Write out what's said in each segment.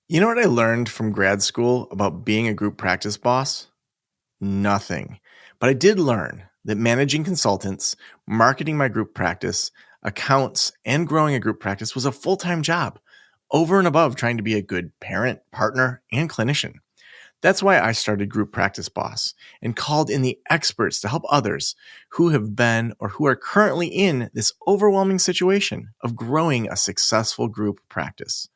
You know what I learned from grad school about being a group practice boss? Nothing. But I did learn that managing consultants, marketing my group practice, accounts, and growing a group practice was a full-time job, over and above trying to be a good parent, partner, and clinician. That's why I started Group Practice Boss and called in the experts to help others who have been or who are currently in this overwhelming situation of growing a successful group practice.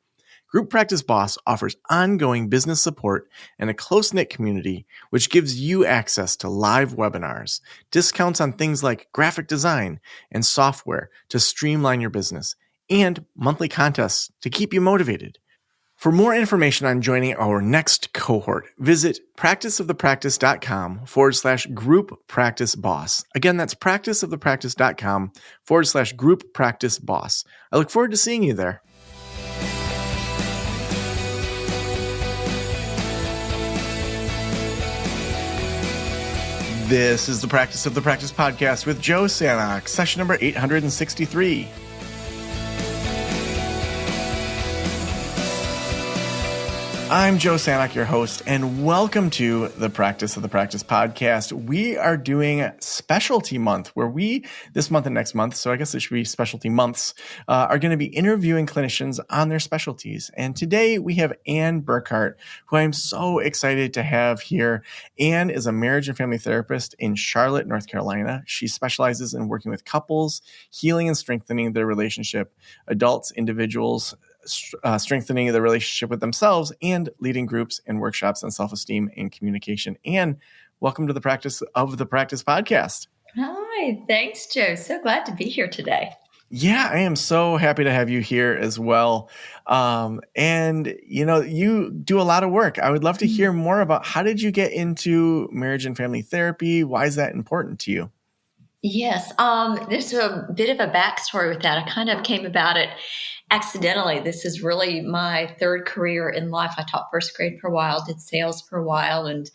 Group Practice Boss offers ongoing business support and a close-knit community, which gives you access to live webinars, discounts on things like graphic design and software to streamline your business, and monthly contests to keep you motivated. For more information on joining our next cohort, visit practiceofthepractice.com/group practice boss. Again, that's practiceofthepractice.com/group practice boss. I look forward to seeing you there. This is the Practice of the Practice podcast with Joe Sanok, session number 863. I'm Joe Sanok, your host, and welcome to the Practice of the Practice podcast. We are doing Specialty Month, where this month and next month, so I guess it should be specialty months, are going to be interviewing clinicians on their specialties. And today we have Ann Burkart, who I'm so excited to have here. Ann is a marriage and family therapist in Charlotte, North Carolina. She specializes in working with couples, healing and strengthening their relationship, adults, individuals, strengthening the relationship with themselves, and leading groups and workshops on self-esteem and communication. And welcome to the Practice of the Practice podcast. Hi, thanks, Joe. So glad to be here today. Yeah, I am so happy to have you here as well. And you do a lot of work. I would love to hear more about how did you get into marriage and family therapy? Why is that important to you? Yes, there's a bit of a backstory with that. I kind of came about it accidentally. This is really my third career in life. I taught first grade for a while, did sales for a while, and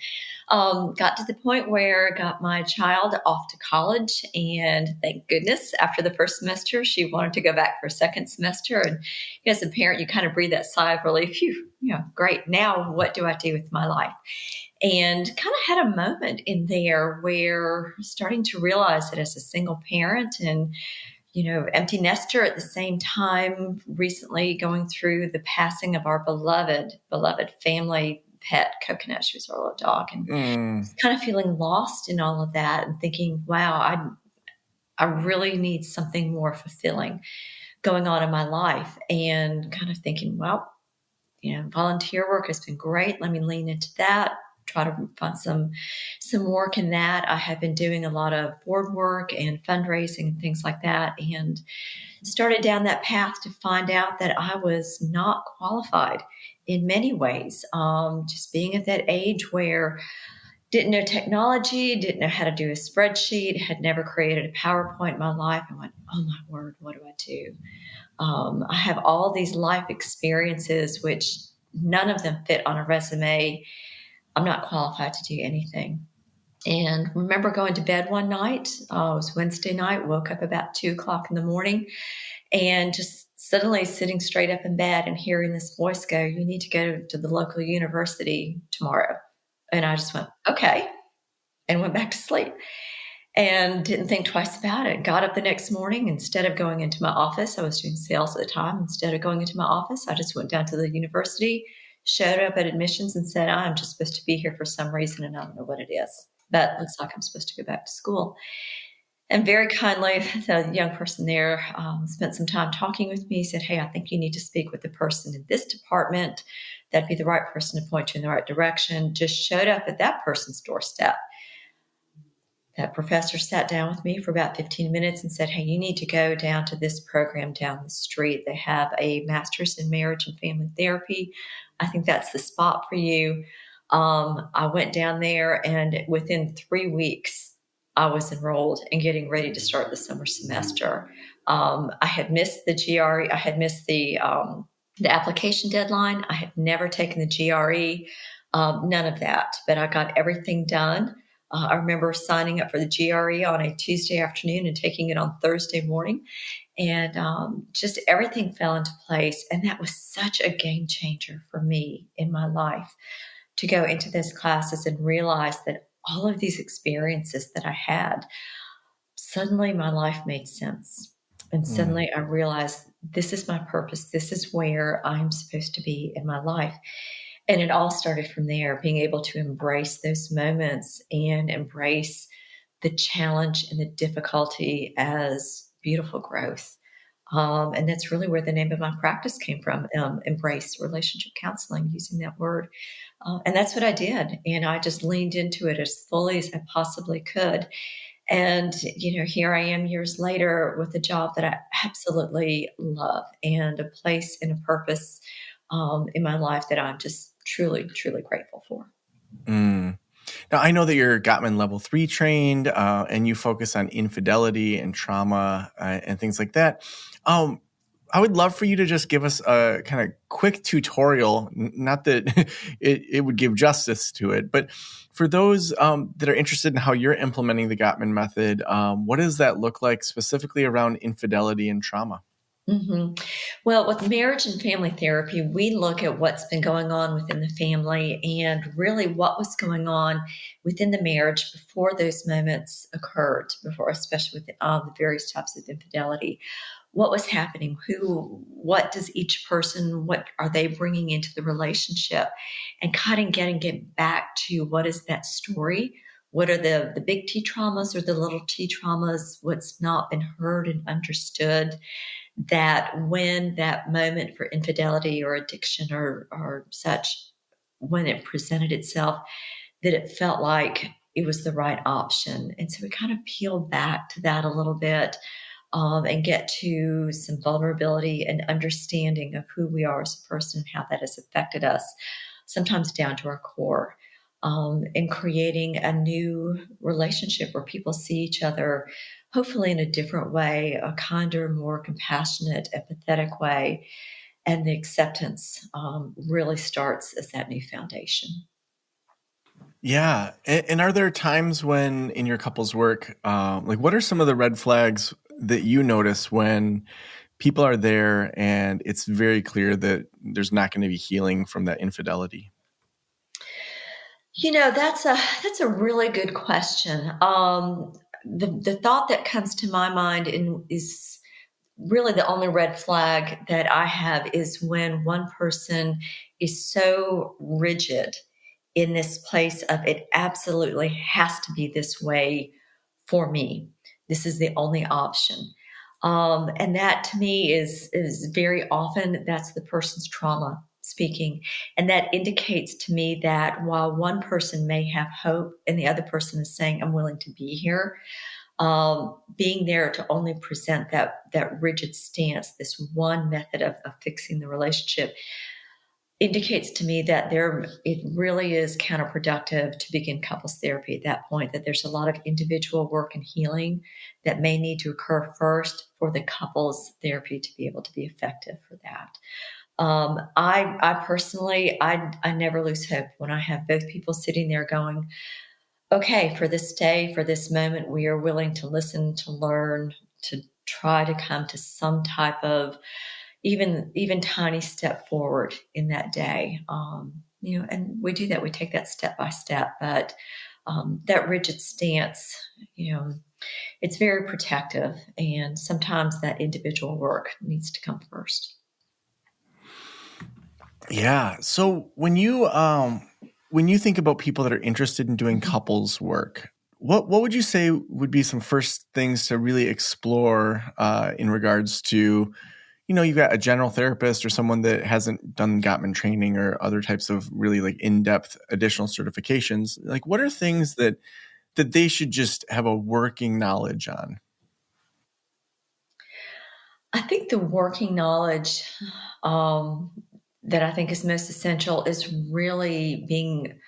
got to the point where I got my child off to college. And thank goodness, after the first semester, she wanted to go back for a second semester. And as a parent, you kind of breathe that sigh of relief. Great. Now what do I do with my life? And kind of had a moment in there where starting to realize that as a single parent and empty nester at the same time, recently going through the passing of our beloved family pet, Coconut. She was our little dog, and kind of feeling lost in all of that and thinking, wow, I really need something more fulfilling going on in my life. And kind of thinking, well, volunteer work has been great. Let me lean into that. Try to find some work in that. I have been doing a lot of board work and fundraising and things like that, and started down that path to find out that I was not qualified in many ways. Just being at that age where didn't know technology, didn't know how to do a spreadsheet, had never created a PowerPoint in my life. I went, oh my word, what do I do? I have all these life experiences, which none of them fit on a resume. I'm not qualified to do anything. And remember going to bed one night, it was Wednesday night, woke up about 2:00 in the morning, and just suddenly sitting straight up in bed and hearing this voice go, you need to go to the local university tomorrow. And I just went, okay, and went back to sleep and didn't think twice about it. Got up the next morning. Instead of going into my office, I was doing sales at the time. Instead of going into my office, I just went down to the university, showed up at admissions and said, I'm just supposed to be here for some reason and I don't know what it is, but it looks like I'm supposed to go back to school. And very kindly, the young person there spent some time talking with me. He said, hey, I think you need to speak with the person in this department. That'd be the right person to point you in the right direction. Just showed up at that person's doorstep. That professor sat down with me for about 15 minutes and said, hey, you need to go down to this program down the street. They have a master's in marriage and family therapy. I think that's the spot for you. I went down there, and within 3 weeks, I was enrolled and getting ready to start the summer semester. I had missed the GRE. I had missed the application deadline. I had never taken the GRE, none of that, but I got everything done. I remember signing up for the GRE on a Tuesday afternoon and taking it on Thursday morning. And just everything fell into place. And that was such a game changer for me in my life to go into those classes and realize that all of these experiences that I had, suddenly my life made sense. And Mm. suddenly I realized this is my purpose. This is where I'm supposed to be in my life. And it all started from there, being able to embrace those moments and embrace the challenge and the difficulty as beautiful growth. And that's really where the name of my practice came from, embrace relationship counseling, using that word. And that's what I did. And I just leaned into it as fully as I possibly could. And, here I am years later with a job that I absolutely love and a place and a purpose in my life that I'm just truly, truly grateful for. Mm. Now, I know that you're Gottman level 3 trained, and you focus on infidelity and trauma and things like that. I would love for you to just give us a kind of quick tutorial, not that it would give justice to it, but for those that are interested in how you're implementing the Gottman method, what does that look like specifically around infidelity and trauma? hmm Well, with marriage and family therapy, we look at what's been going on within the family and really what was going on within the marriage before those moments occurred, before, especially with the various types of infidelity. What was happening? What does each person, what are they bringing into the relationship? And kind of get back to what is that story? What are the big T traumas or the little T traumas? What's not been heard and understood? That when that moment for infidelity or addiction or such, when it presented itself, that it felt like it was the right option. And so we kind of peel back to that a little bit, and get to some vulnerability and understanding of who we are as a person and how that has affected us, sometimes down to our core, and creating a new relationship where people see each other, hopefully in a different way, a kinder, more compassionate, empathetic way. And the acceptance really starts as that new foundation. Yeah. And are there times when in your couple's work, like what are some of the red flags that you notice when people are there and it's very clear that there's not going to be healing from that infidelity? That's a really good question. The thought that comes to my mind is really the only red flag that I have is when one person is so rigid in this place of it absolutely has to be this way for me. This is the only option. And that to me is very often that's the person's trauma speaking. And that indicates to me that while one person may have hope and the other person is saying, I'm willing to be here, being there to only present that rigid stance, this one method of fixing the relationship, indicates to me that it really is counterproductive to begin couples therapy at that point, that there's a lot of individual work and healing that may need to occur first for the couples therapy to be able to be effective for that. I personally, I never lose hope when I have both people sitting there going, okay, for this day, for this moment, we are willing to listen, to learn, to try to come to some type of even tiny step forward in that day. And we do that. We take that step by step, but that rigid stance, it's very protective, and sometimes that individual work needs to come first. Yeah. So when you think about people that are interested in doing couples work, what would you say would be some first things to really explore in regards to, you've got a general therapist or someone that hasn't done Gottman training or other types of really like in-depth additional certifications. Like what are things that they should just have a working knowledge on? I think the working knowledge um, that I think is most essential is really being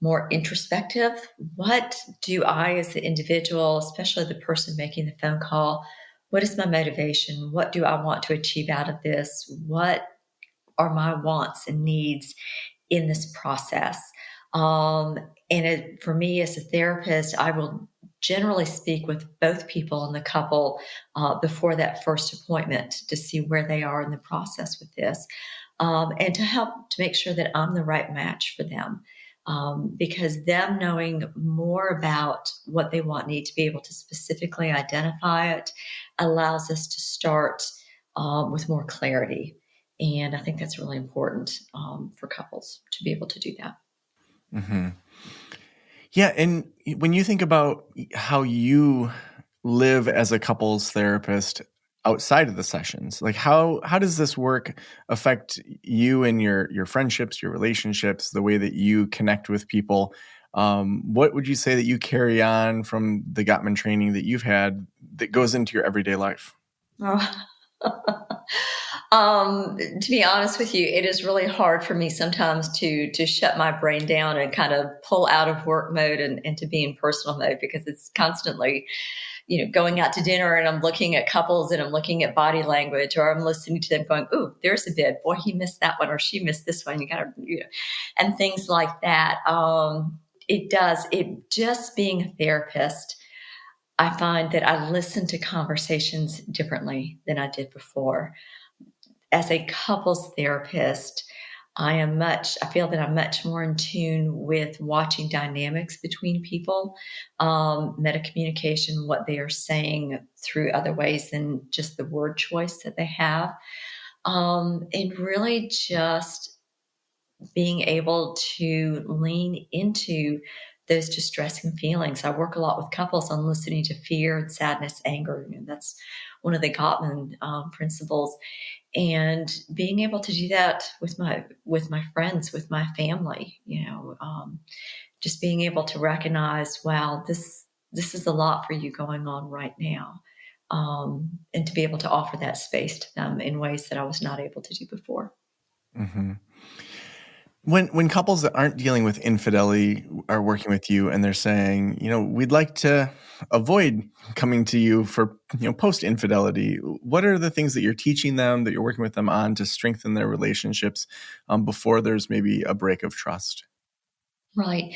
more introspective. What do I, as the individual, especially the person making the phone call, what is my motivation? What do I want to achieve out of this? What are my wants and needs in this process? For me as a therapist, I will generally speak with both people in the couple before that first appointment to see where they are in the process with this, and to help to make sure that I'm the right match for them. Because them knowing more about what they want, need to be able to specifically identify it, allows us to start with more clarity. And I think that's really important for couples to be able to do that. Mm-hmm. Yeah. And when you think about how you live as a couples therapist outside of the sessions, like how does this work affect you and your friendships, your relationships, the way that you connect with people? What would you say that you carry on from the Gottman training that you've had that goes into your everyday life? Oh. To be honest with you, it is really hard for me sometimes to shut my brain down and kind of pull out of work mode and to be in personal mode, because it's constantly, going out to dinner and I'm looking at couples and I'm looking at body language, or I'm listening to them going, "Ooh, there's a bid. Boy, he missed that one, or she missed this one." You got to, and things like that. It does. It just being a therapist, I find that I listen to conversations differently than I did before. As a couples therapist, I feel that I'm much more in tune with watching dynamics between people, meta communication, what they are saying through other ways than just the word choice that they have. And really just being able to lean into those distressing feelings. I work a lot with couples on listening to fear and sadness, anger. That's one of the Gottman principles, and being able to do that with my friends, with my family. Just being able to recognize, wow, this is a lot for you going on right now, and to be able to offer that space to them in ways that I was not able to do before. Mm-hmm. When couples that aren't dealing with infidelity are working with you and they're saying, we'd like to avoid coming to you for, post infidelity, what are the things that you're teaching them, that you're working with them on to strengthen their relationships before there's maybe a break of trust? Right.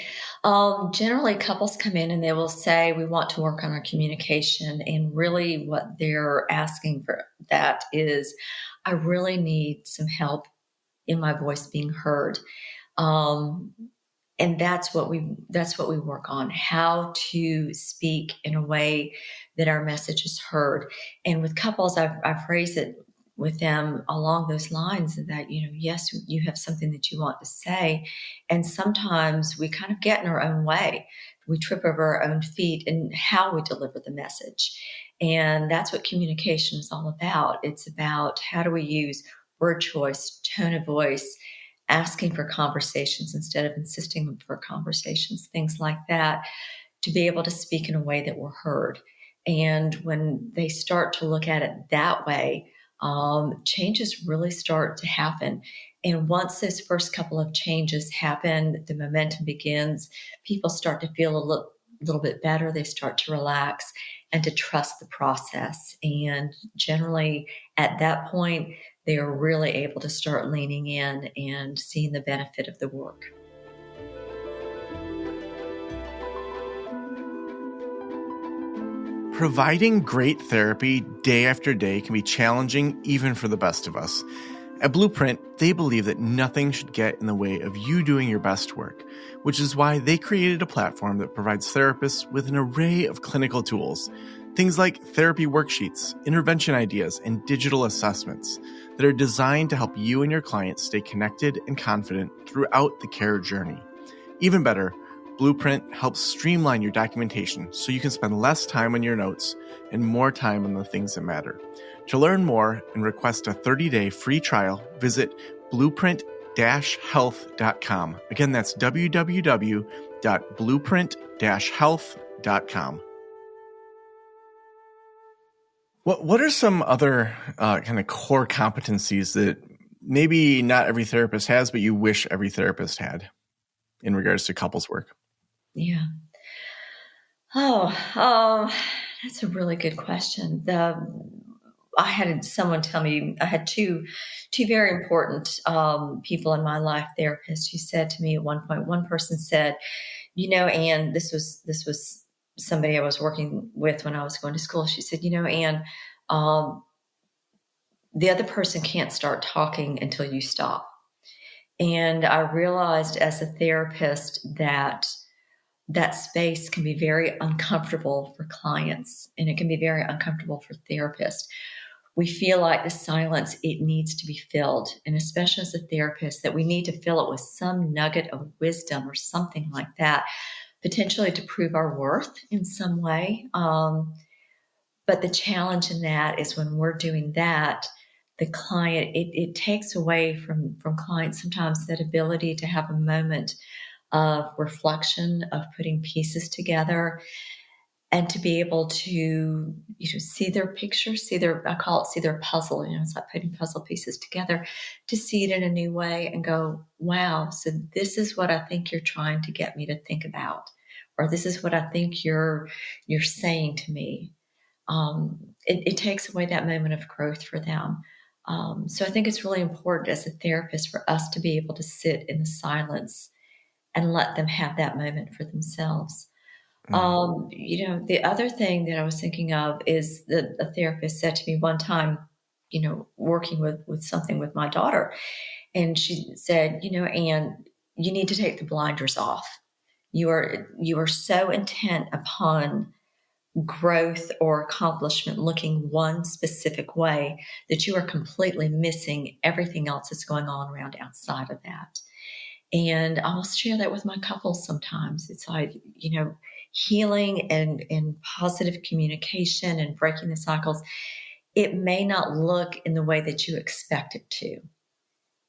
Generally, couples come in and they will say, "We want to work on our communication." And really, what they're asking for that is, "I really need some help in my voice being heard." Um, and that's what we work on, how to speak in a way that our message is heard. And with couples, I've phrased it with them along those lines, that yes, you have something that you want to say, and sometimes we kind of get in our own way, we trip over our own feet in how we deliver the message. And that's what communication is all about. It's about, how do we use word choice, tone of voice, asking for conversations instead of insisting for conversations, things like that, to be able to speak in a way that we're heard. And when they start to look at it that way, changes really start to happen. And once those first couple of changes happen, the momentum begins. People start to feel a little bit better. They start to relax and to trust the process. And generally, at that point, they are really able to start leaning in and seeing the benefit of the work. Providing great therapy day after day can be challenging even for the best of us. At Blueprint, they believe that nothing should get in the way of you doing your best work, which is why they created a platform that provides therapists with an array of clinical tools. Things like therapy worksheets, intervention ideas, and digital assessments that are designed to help you and your clients stay connected and confident throughout the care journey. Even better, Blueprint helps streamline your documentation so you can spend less time on your notes and more time on the things that matter. To learn more and request a 30-day free trial, visit blueprint-health.com. Again, that's www.blueprint-health.com. What are some other kind of core competencies that maybe not every therapist has, but you wish every therapist had in regards to couples work? Yeah. Oh, that's a really good question. I had someone tell me, I had two very important people in my life, therapists, who said to me at one point. One person said, Anne, this was somebody I was working with when I was going to school. She said, Anne, um, the other person can't start talking until you stop. And I realized as a therapist that that space can be very uncomfortable for clients, and it can be very uncomfortable for therapists. We feel like the silence, it needs to be filled. And especially as a therapist, that we need to fill it with some nugget of wisdom or something like that, potentially to prove our worth in some way. But the challenge in that is when we're doing that, the client, it takes away from clients sometimes that ability to have a moment of reflection, of putting pieces together, and to be able to see their picture, I call it, see their puzzle. It's like putting puzzle pieces together, to see it in a new way and go, wow, so this is what I think you're trying to get me to think about, or this is what I think you're saying to me. It takes away that moment of growth for them. So I think it's really important as a therapist for us to be able to sit in the silence and let them have that moment for themselves. Mm. The other thing that I was thinking of is that a therapist said to me one time, working with something with my daughter, and she said, Anne, you need to take the blinders off. You are so intent upon growth or accomplishment looking one specific way that you are completely missing everything else that's going on around outside of that. And I'll share that with my couples sometimes. It's like, healing and positive communication and breaking the cycles. It may not look in the way that you expect it to.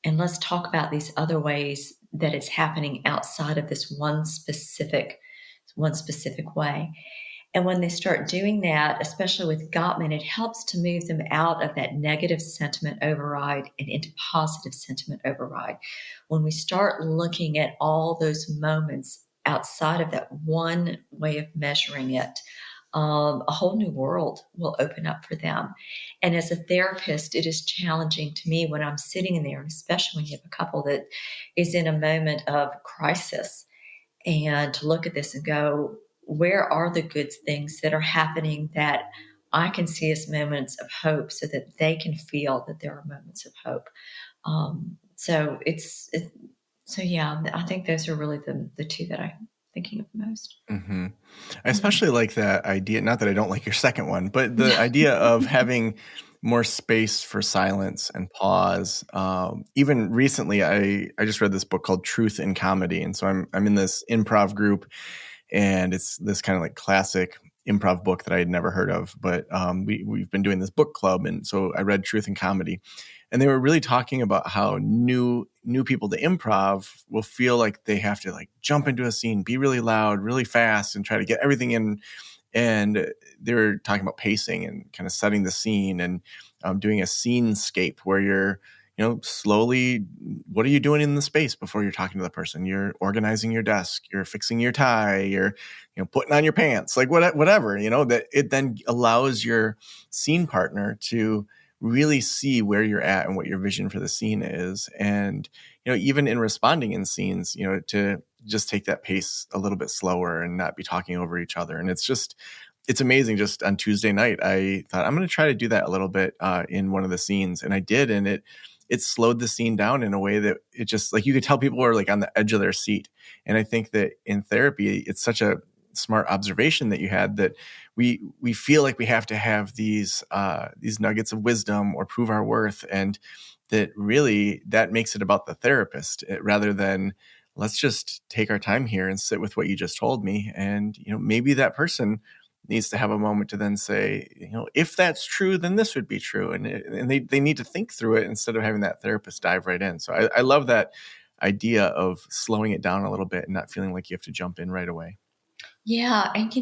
And let's talk about these other ways that it's happening outside of this one specific way. And when they start doing that, especially with Gottman, it helps to move them out of that negative sentiment override and into positive sentiment override. When we start looking at all those moments outside of that one way of measuring it, a whole new world will open up for them. And as a therapist, it is challenging to me when I'm sitting in there, and especially when you have a couple that is in a moment of crisis, and to look at this and go, where are the good things that are happening that I can see as moments of hope, so that they can feel that there are moments of hope. So yeah, I think those are really the two that I'm thinking of most. Mm-hmm. I especially like that idea, not that I don't like your second one, but the idea of having more space for silence and pause. Even recently, I just read this book called Truth in Comedy. And so I'm in this improv group, and it's this kind of like classic improv book that I had never heard of. But we've been doing this book club. And so I read Truth in Comedy. And they were really talking about how new people to improv will feel like they have to like jump into a scene, be really loud, really fast, and try to get everything in. And they were talking about pacing and kind of setting the scene, and doing a scenescape where you're, slowly, what are you doing in the space before you're talking to the person? You're organizing your desk, you're fixing your tie, you're, putting on your pants, like whatever, that it then allows your scene partner to really see where you're at and what your vision for the scene is. And, even in responding in scenes, to just take that pace a little bit slower and not be talking over each other. And it's amazing. Just on Tuesday night, I thought I'm going to try to do that a little bit in one of the scenes. And I did. And it slowed the scene down in a way that it just, like, you could tell people were like on the edge of their seat. And I think that in therapy, it's such a smart observation that you had, that we feel like we have to have these nuggets of wisdom or prove our worth, and that really that makes it about the therapist rather than let's just take our time here and sit with what you just told me. And maybe that person needs to have a moment to then say, if that's true, then this would be true, and they need to think through it instead of having that therapist dive right in. So I love that idea of slowing it down a little bit and not feeling like you have to jump in right away. Yeah, and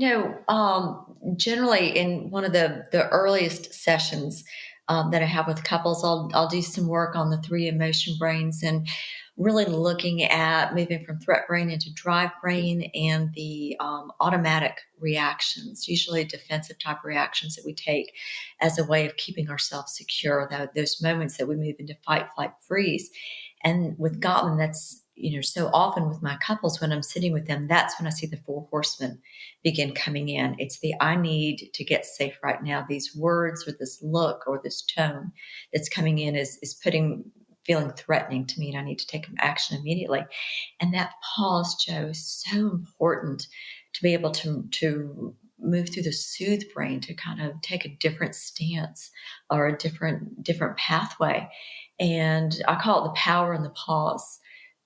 generally in one of the earliest sessions that I have with couples, I'll do some work on the three emotion brains, and really looking at moving from threat brain into drive brain and the automatic reactions, usually defensive type reactions that we take as a way of keeping ourselves secure, those moments that we move into fight, flight, freeze. And with Gottman, that's, so often with my couples, when I'm sitting with them, that's when I see the four horsemen begin coming in. It's the I need to get safe right now. These words or this look or this tone that's coming in is feeling threatening to me, and I need to take action immediately. And that pause, Joe, is so important to be able to move through the soothe brain, to kind of take a different stance or a different pathway. And I call it the power in the pause.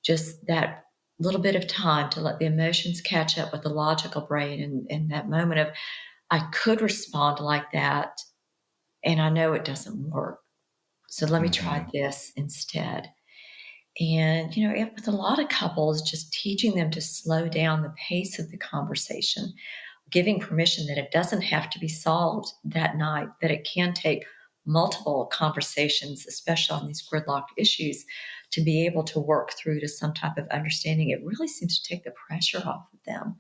Just that little bit of time to let the emotions catch up with the logical brain, and that moment of, I could respond like that, and I know it doesn't work. So let me try this instead. And, with a lot of couples, just teaching them to slow down the pace of the conversation, giving permission that it doesn't have to be solved that night, that it can take multiple conversations, especially on these gridlocked issues, to be able to work through to some type of understanding. It really seems to take the pressure off of them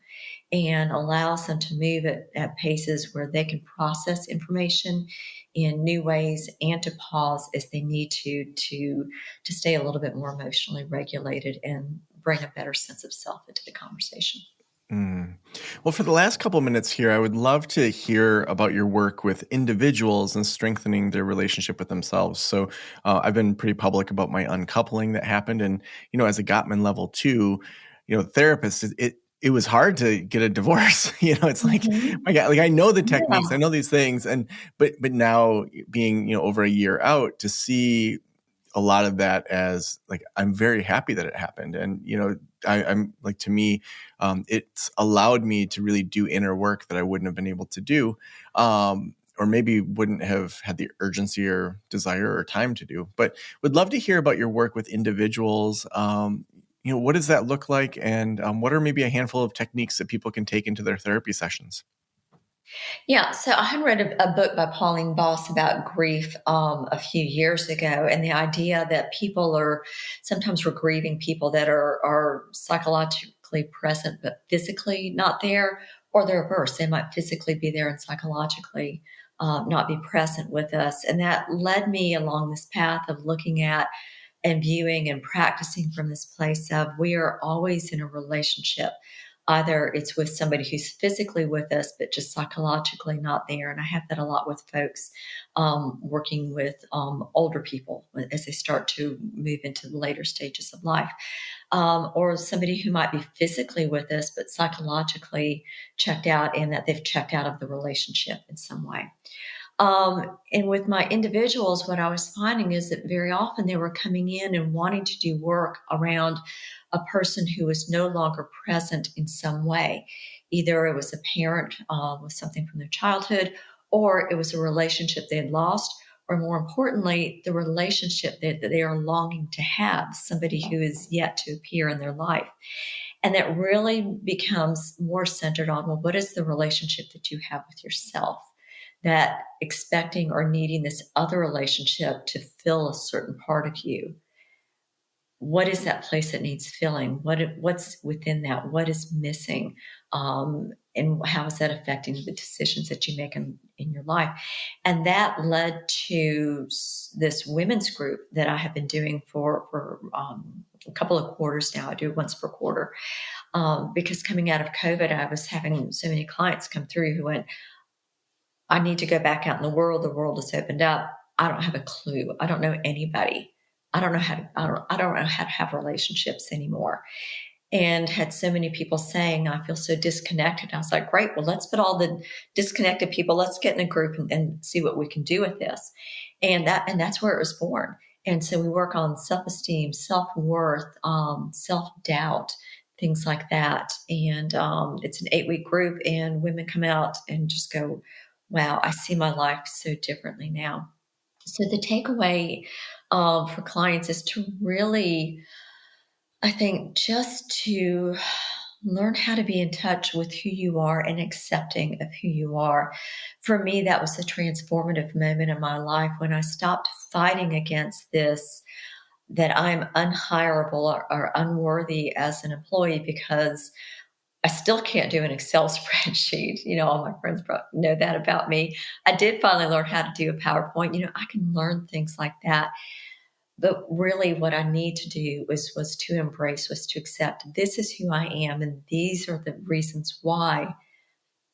and allows them to move at paces where they can process information in new ways and to pause as they need to stay a little bit more emotionally regulated and bring a better sense of self into the conversation. Well, for the last couple minutes here, I would love to hear about your work with individuals and strengthening their relationship with themselves. So I've been pretty public about my uncoupling that happened. And, as a Gottman level 2, therapist, it was hard to get a divorce. It's like, my God, like I know the techniques, I know these things. But now being, over a year out, to see a lot of that as like, I'm very happy that it happened. And, I'm like, to me, it's allowed me to really do inner work that I wouldn't have been able to do, or maybe wouldn't have had the urgency or desire or time to do. But would love to hear about your work with individuals. What does that look like? And what are maybe a handful of techniques that people can take into their therapy sessions? Yeah, so I had read a book by Pauline Boss about grief a few years ago, and the idea that people are sometimes we're grieving people that are psychologically present but physically not there, or the reverse. They might physically be there and psychologically not be present with us. And that led me along this path of looking at and viewing and practicing from this place of we are always in a relationship. Either it's with somebody who's physically with us, but just psychologically not there. And I have that a lot with folks working with older people as they start to move into the later stages of life. Or somebody who might be physically with us, but psychologically checked out, and that they've checked out of the relationship in some way. And with my individuals, what I was finding is that very often they were coming in and wanting to do work around a person who was no longer present in some way. Either it was a parent with something from their childhood, or it was a relationship they had lost, or more importantly, the relationship that they are longing to have, somebody who is yet to appear in their life. And that really becomes more centered on, well, what is the relationship that you have with yourself? That expecting or needing this other relationship to fill a certain part of you. What is that place that needs filling? What's within that? What is missing? And how is that affecting the decisions that you make in your life? And that led to this women's group that I have been doing for a couple of quarters now. I do it once per quarter. Because coming out of COVID, I was having so many clients come through who went, I need to go back out in the world. The world has opened up. I don't have a clue. I don't know anybody. I don't know how to, I don't know how to have relationships anymore. And had so many people saying, I feel so disconnected. I was like, great. Well, let's put all the disconnected people, let's get in a group and see what we can do with this. And that's where it was born. And so we work on self-esteem, self-worth, self-doubt, things like that. And it's an 8-week group, and women come out and just go, wow, I see my life so differently now. So the takeaway for clients is to really, I think, just to learn how to be in touch with who you are and accepting of who you are. For me, that was a transformative moment in my life when I stopped fighting against this that I'm unhireable or unworthy as an employee because I still can't do an Excel spreadsheet. All my friends know that about me. I did finally learn how to do a PowerPoint. I can learn things like that. But really what I need to do was to embrace, was to accept this is who I am and these are the reasons why.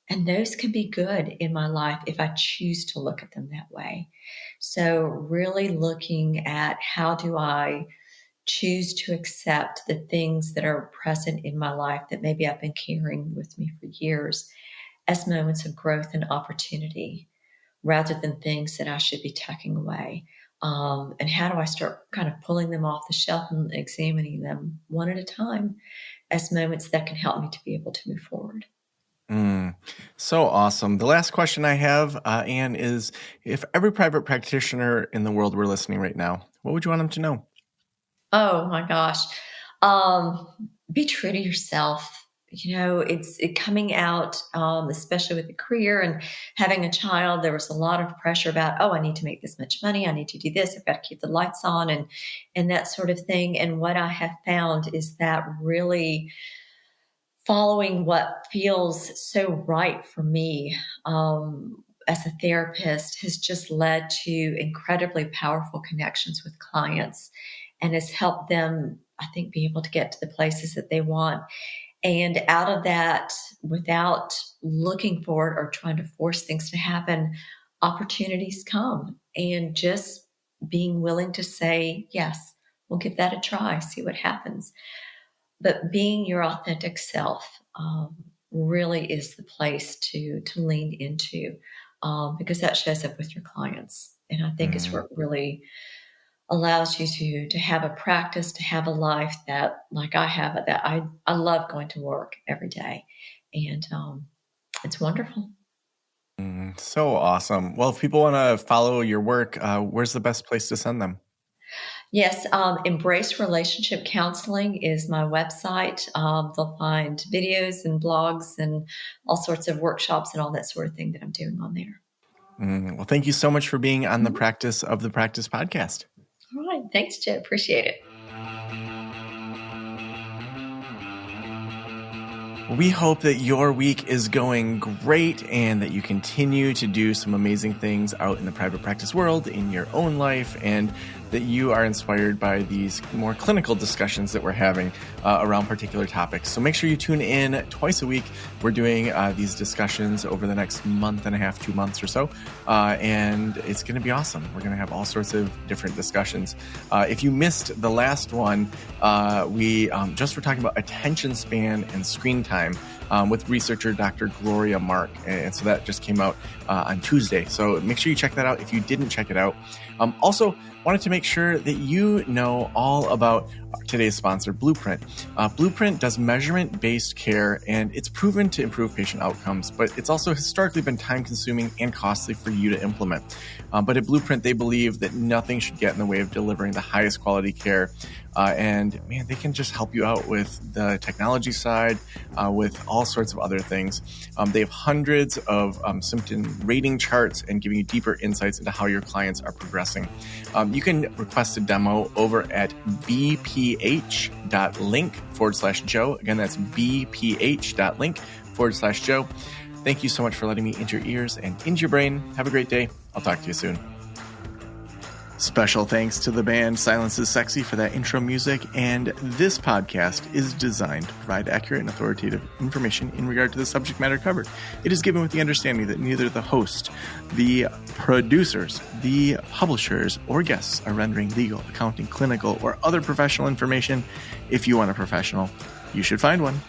And those can be good in my life if I choose to look at them that way. So really looking at how do I choose to accept the things that are present in my life that maybe I've been carrying with me for years as moments of growth and opportunity rather than things that I should be tucking away. And how do I start kind of pulling them off the shelf and examining them one at a time as moments that can help me to be able to move forward? So awesome. The last question I have, Anne, is if every private practitioner in the world were listening right now, what would you want them to know? Oh my gosh. Be true to yourself. It's coming out, especially with a career and having a child. There was a lot of pressure about, I need to make this much money. I need to do this. I've got to keep the lights on and that sort of thing. And what I have found is that really following what feels so right for me as a therapist has just led to incredibly powerful connections with clients and has helped them, I think, be able to get to the places that they want. And out of that, without looking for it or trying to force things to happen, opportunities come. And just being willing to say, yes, we'll give that a try, see what happens. But being your authentic self really is the place to lean into because that shows up with your clients. And I think it's what really allows you to have a practice, to have a life that, like I have, that I love going to work every day. And it's wonderful. So awesome. Well, if people want to follow your work, where's the best place to send them? Yes, Embrace Relationship Counseling is my website. They'll find videos and blogs and all sorts of workshops and all that sort of thing that I'm doing on there. Well, thank you so much for being on the Practice of the Practice podcast. All right. Thanks, Joe. Appreciate it. We hope that your week is going great and that you continue to do some amazing things out in the private practice world, in your own life, and that you are inspired by these more clinical discussions that we're having around particular topics. So make sure you tune in twice a week. We're doing these discussions over the next month and a half, 2 months or so, and it's going to be awesome. We're going to have all sorts of different discussions. If you missed the last one, we just were talking about attention span and screen time with researcher Dr. Gloria Mark. And so that just came out on Tuesday. So make sure you check that out if you didn't check it out. Also, wanted to make sure that you know all about today's sponsor, Blueprint. Blueprint does measurement-based care, and it's proven to improve patient outcomes, but it's also historically been time-consuming and costly for you to implement. But at Blueprint, they believe that nothing should get in the way of delivering the highest quality care. And man, they can just help you out with the technology side, with all sorts of other things. They have hundreds of symptom rating charts and giving you deeper insights into how your clients are progressing. You can request a demo over at bph.link/Joe. Again, that's bph.link/Joe. Thank you so much for letting me into your ears and into your brain. Have a great day. I'll talk to you soon. Special thanks to the band Silence is Sexy for that intro music, and this podcast is designed to provide accurate and authoritative information in regard to the subject matter covered. It is given with the understanding that neither the host, the producers, the publishers, or guests are rendering legal, accounting, clinical, or other professional information. If you want a professional, you should find one.